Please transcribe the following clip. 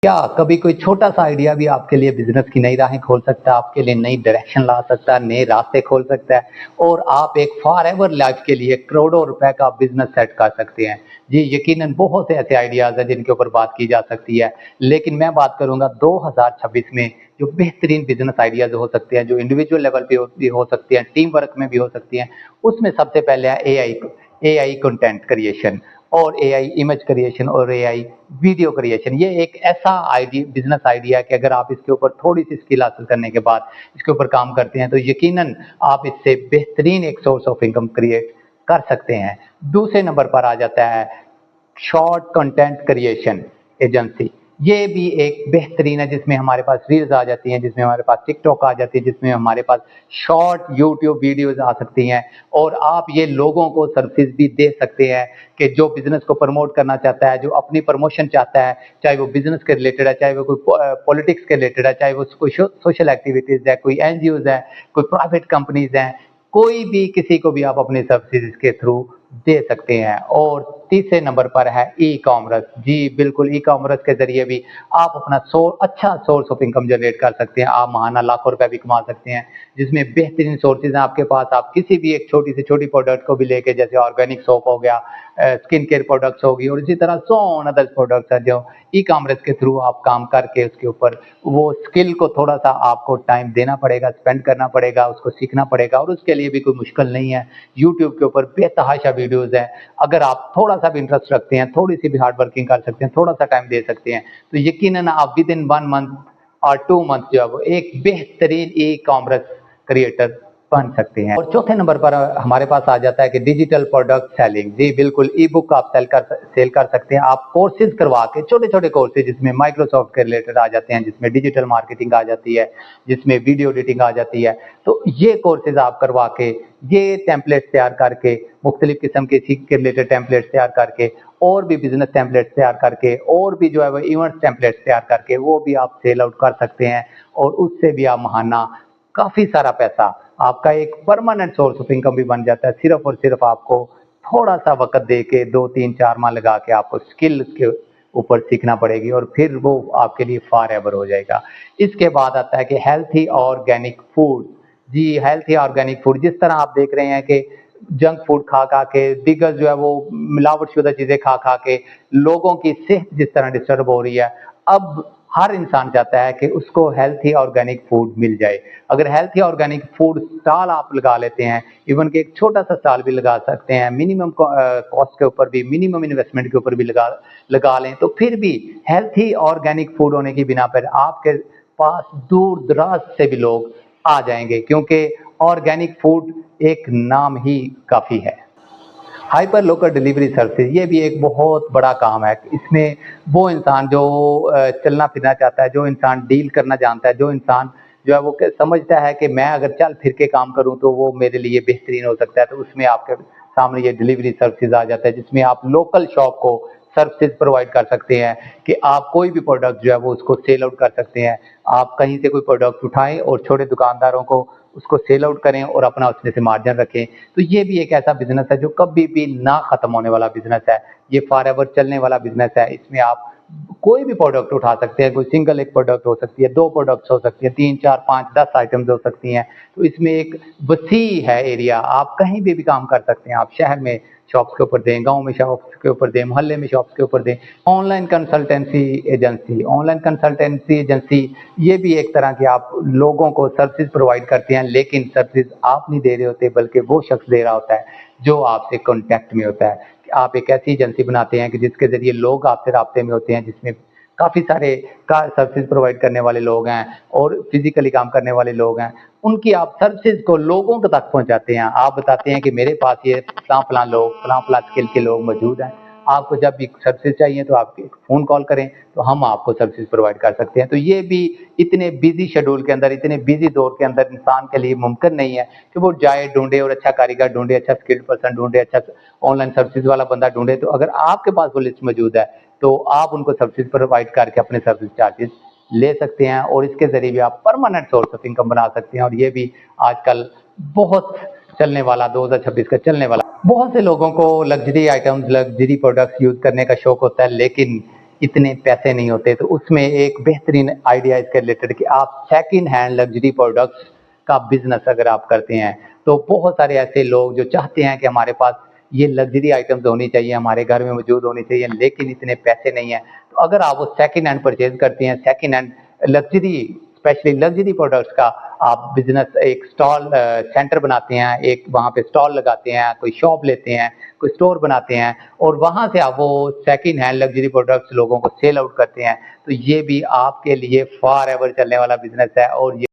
क्या कभी कोई छोटा-सा आइडिया भी आपके लिए बिज़नेस की नई राहें खोल सकता है, आपके लिए नई डायरेक्शन ला सकता है, नए रास्ते खोल सकता है और आप एक फॉरएवर लाइफ़ के लिए करोड़ों रुपए का बिज़नेस सेट कर सकते हैं। जी, यकीनन बहुत से ऐसे आइडियाज़ हैं जिनके ऊपर बात की जा सकती है, लेकिन मैं बात करूँगा 2026 में जो बेहतरीन बिज़नेस आइडियाज़ हो सकते हैं, जो इंडिविजुअल लेवल पे भी हो सकती हैं, टीम वर्क में भी हो सकती हैं, उसमें सबसे पहले है एआई कंटेंट क्रिएशन और एआई इमेज क्रिएशन और एआई वीडियो क्रिएशन। ये एक ऐसा बिजनेस आइडिया है कि अगर आप इसके ऊपर थोड़ी सी स्किल हासिल करने के बाद इसके ऊपर काम करते हैं तो यकीनन आप इससे बेहतरीन एक सोर्स ऑफ इनकम क्रिएट कर सकते हैं। दूसरे नंबर पर आ जाता है शॉर्ट कंटेंट क्रिएशन एजेंसी। ये भी एक बेहतरीन है जिसमें हमारे पास रील्स आ जाती हैं, जिसमें हमारे पास टिकटॉक आ जाती है, जिसमें हमारे पास शॉर्ट यूट्यूब वीडियोस आ सकती हैं और आप ये लोगों को सर्विस भी दे सकते हैं कि जो बिजनेस को प्रमोट करना चाहता है, जो अपनी प्रमोशन चाहता है, चाहे वो बिजनेस के रिलेटेड है, चाहे वो कोई पॉलिटिक्स के रिलेटेड है, चाहे वो कोई सोशल एक्टिविटीज है, कोई एनजीओज है, कोई प्राइवेट कंपनीज हैं, कोई भी किसी को भी आप अपनी सर्विसेज के थ्रू दे सकते हैं। और तीसरे नंबर पर है ई कॉमर्स। जी बिल्कुल, ई कॉमर्स के जरिए भी आप अपना अच्छा सोर्स ऑफ इनकम जनरेट कर सकते हैं। आप महाना लाखों रुपए भी कमा सकते हैं, जिसमें बेहतरीन सोर्सेज हैं आपके पास। आप किसी भी एक छोटी से छोटी प्रोडक्ट को भी लेके, जैसे ऑर्गेनिक सोप हो गया, स्किन केयर प्रोडक्ट्स होगी और इसी तरह सो ऑन अदर प्रोडक्ट्स हैं जो ई कॉमर्स के थ्रू आप काम करके उसके ऊपर वो स्किल को थोड़ा सा आपको टाइम देना पड़ेगा, स्पेंड करना पड़ेगा, उसको सीखना पड़ेगा और उसके लिए भी कोई मुश्किल नहीं है। यूट्यूब के ऊपर बेतहाशा वीडियोज़ हैं। अगर आप थोड़ा-सा भी इंटरेस्ट रखते हैं, थोड़ी-सी भी हार्ड वर्किंग कर सकते हैं, थोड़ा-सा टाइम दे सकते हैं, तो यकीनन आप विदिन 1 मंथ और 2 मंथ जो है वो एक बेहतरीन ई कॉमर्स क्रिएटर बन सकते हैं। और चौथे नंबर पर हमारे पास आ जाता है कि डिजिटल प्रोडक्ट सेलिंग। जी बिल्कुल, ई बुक आप सेल कर सकते हैं। आप कोर्सेज करवा के, छोटे-छोटे कोर्सेज जिसमें माइक्रोसॉफ्ट के रिलेटेड आ जाते हैं, जिसमें डिजिटल मार्केटिंग आ जाती है, जिसमें वीडियो एडिटिंग आ जाती है, तो ये कोर्सेज आप करवा के, ये टेम्पलेट्स तैयार करके, मुख्तलिफ किस्म के इसी के रिलेटेड टेम्पलेट्स तैयार करके और भी बिजनेस टेम्पलेट्स तैयार करके और भी जो है वो इवेंट टेम्पलेट्स तैयार करके वो भी आप सेल आउट कर सकते हैं और उससे भी आप महाना काफ़ी सारा पैसा, आपका एक परमानेंट सोर्स ऑफ इनकम भी बन जाता है। सिर्फ़ और सिर्फ़ आपको थोड़ा-सा वक़्त दे के 2, 3, 4 माह लगा के आपको स्किल के ऊपर सीखना पड़ेगी और फिर वो आपके लिए फॉरएवर हो जाएगा। इसके बाद आता है कि हेल्थी ऑर्गेनिक फूड। जी, हेल्थी ऑर्गेनिक फूड जिस तरह आप देख रहे हैं कि जंक फूड खा-खा के, दिग्गज जो है वो मिलावटशुदा चीज़ें खा-खा के लोगों की सेहत जिस तरह डिस्टर्ब हो रही है, अब हर इंसान चाहता है कि उसको हेल्थी ऑर्गेनिक फूड मिल जाए। अगर हेल्थी ऑर्गेनिक फूड स्टॉल आप लगा लेते हैं, इवन कि एक छोटा-सा स्टॉल भी लगा सकते हैं, मिनिमम कॉस्ट के ऊपर भी, मिनिमम इन्वेस्टमेंट के ऊपर भी लगा लगा लें, तो फिर भी हेल्थी ऑर्गेनिक फूड होने की बिना पर आपके पास दूर-दराज से भी लोग आ जाएँगे क्योंकि ऑर्गेनिक फूड एक नाम ही काफ़ी है। हाइपर लोकल डिलीवरी सर्विस ये भी एक बहुत बड़ा काम है। इसमें वो इंसान जो चलना फिरना चाहता है, जो इंसान डील करना जानता है, जो इंसान जो है वो समझता है कि मैं अगर चल फिर के काम करूं तो वो मेरे लिए बेहतरीन हो सकता है, तो उसमें आपके सामने ये डिलीवरी सर्विसेज आ जाता है जिसमें आप लोकल शॉप को सर्विसेज प्रोवाइड कर सकते हैं कि आप कोई भी प्रोडक्ट जो है वो उसको सेल आउट कर सकते हैं। आप कहीं से कोई प्रोडक्ट उठाएं और छोटे दुकानदारों को उसको सेल आउट करें और अपना उसमें से मार्जिन रखें। तो ये भी एक ऐसा बिज़नेस है जो कभी भी ना ख़त्म होने वाला बिज़नेस है। ये फॉरएवर चलने वाला बिज़नेस है। इसमें आप कोई भी प्रोडक्ट उठा सकते हैं, कोई सिंगल एक प्रोडक्ट हो सकती है, 2 प्रोडक्ट्स हो सकती हैं, 3, 4, 5, 10 आइटम्स हो सकती हैं। तो इसमें एक वसी है एरिया, आप कहीं भी काम कर सकते हैं। आप शहर में शॉप्स के ऊपर दें, गाँव में शॉप्स के ऊपर दें, मोहल्ले में शॉप्स के ऊपर दें। ऑनलाइन कंसल्टेंसी एजेंसी ये भी एक तरह की आप लोगों को सर्विसेज प्रोवाइड करते हैं, लेकिन सर्विसेज आप नहीं दे रहे होते बल्कि वो शख्स दे रहा होता है जो आपसे कॉन्टैक्ट में होता है। आप एक ऐसी एजेंसी बनाते हैं कि जिसके ज़रिए लोग आपसे राब्ते में होते हैं, जिसमें काफ़ी सारे कार सर्विसेज प्रोवाइड करने वाले लोग हैं और फिज़िकली काम करने वाले लोग हैं। उनकी आप सर्विसेज को लोगों के तक पहुँचाते हैं। आप बताते हैं कि मेरे पास ये फलाँ-फलाँ लोग, फलाँ-फलाँ स्किल के लोग मौजूद हैं। आपको जब भी सर्विसेज चाहिए तो आप फ़ोन कॉल करें, तो हम आपको सर्विसेज प्रोवाइड कर सकते हैं। तो ये भी इतने बिज़ी शेड्यूल के अंदर, इतने बिज़ी दौर के अंदर इंसान के लिए मुमकिन नहीं है कि वो जाए, ढूँढे और अच्छा कारीगर ढूँढे, अच्छा स्किल्ड पर्सन ढूँढे, अच्छा ऑनलाइन सर्विसेज वाला बंदा ढूँढे। तो अगर आपके पास वो लिस्ट मौजूद है, तो आप उनको सर्विसेज प्रोवाइड करके अपने सर्विस चार्जेस ले सकते हैं और इसके ज़रिए भी आप परमानेंट सोर्स ऑफ इनकम बना सकते हैं और ये भी आजकल बहुत चलने वाला 2026 का चलने वाला। बहुत से लोगों को luxury items, luxury products use करने का शौक होता है, लेकिन इतने पैसे नहीं होते, तो उसमें एक बेहतरीन आइडिया इसके रिलेटेड कि आप सेकंड हैंड लग्जरी प्रोडक्ट्स का बिज़नेस अगर आप करते हैं, तो बहुत सारे ऐसे लोग जो चाहते हैं कि हमारे पास ये लग्जरी आइटम्स होनी चाहिए, हमारे घर में मौजूद होनी चाहिए, लेकिन इतने पैसे नहीं हैं। तो अगर आप वो सेकंड हैंड परचेज़ करते हैं, second hand luxury specially luxury products का आप बिज़नेस एक स्टॉल सेंटर बनाते हैं, एक वहाँ पे स्टॉल लगाते हैं, कोई शॉप लेते हैं, कोई स्टोर बनाते हैं और वहाँ से आप वो सेकंड हैंड लग्जरी प्रोडक्ट्स लोगों को सेल आउट करते हैं, तो ये भी आपके लिए फॉर एवर चलने वाला बिज़नेस है और ये